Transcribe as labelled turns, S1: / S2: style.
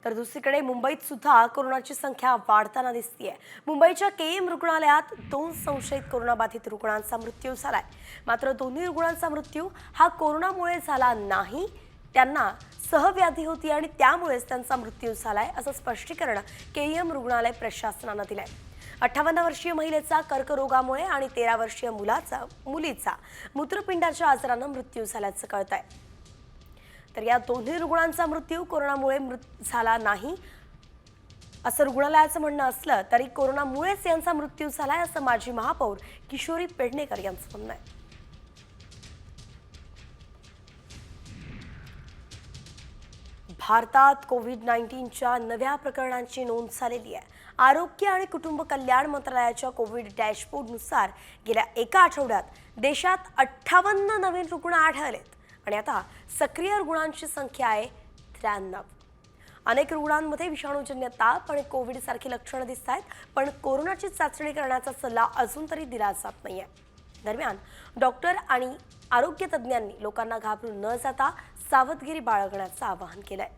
S1: तर दुसरीकडे मुंबईत सुद्धा कोरोनाची संख्या वाढताना दिसतेय। मुंबईच्या केएम रुग्णालयात 2 संशयित कोरोनाबाधित रुग्णांचा मृत्यू झालाय। मात्र दोन्ही रुग्णांचा मृत्यू हा कोरोनामुळे झाला नाही, त्यांना सहव्याधी होती आणि त्यामुळेच त्यांचा मृत्यू झालाय असं स्पष्टीकरण केएम रुग्णालय प्रशासनाने दिलंय। 58 वर्षीय महिलेचा कर्करोगामुळे आणि 13 वर्षीय मुलीचा मूत्रपिंडाच्या आजाराने मृत्यू झाल्याचं कळतंय। तर या दोन्ही रुग्णांचा मृत्यू कोरोनामुळे झाला नाही असं रुग्णालयाचं म्हणणं असलं तरी कोरोनामुळेच यांचा मृत्यू झालाय असं माजी महापौर किशोरी पेडणेकर यांचं म्हणणं आहे। भारतात कोविड-19च्या नव्या प्रकरणांची नोंद झालेली आहे। आरोग्य आणि कुटुंब कल्याण मंत्रालयाच्या कोविड डॅशबोर्डनुसार गेल्या एका आठवड्यात देशात 58 नवीन रुग्ण आढळलेत आणि आता सक्रिय रुग्णांची संख्या आहे 93। अनेक रुग्णांमध्ये विषाणूजन्य ताप आणि कोविड सारखी लक्षणं दिसत आहेत, पण कोरोनाची चाचणी करण्याचा सल्ला अजून तरी दिला जात नाहीये। दरम्यान डॉक्टर आणि आरोग्य तज्ञांनी लोकांना घाबरून न जाता सावधगिरी बाळगण्याचं आवाहन केलंय।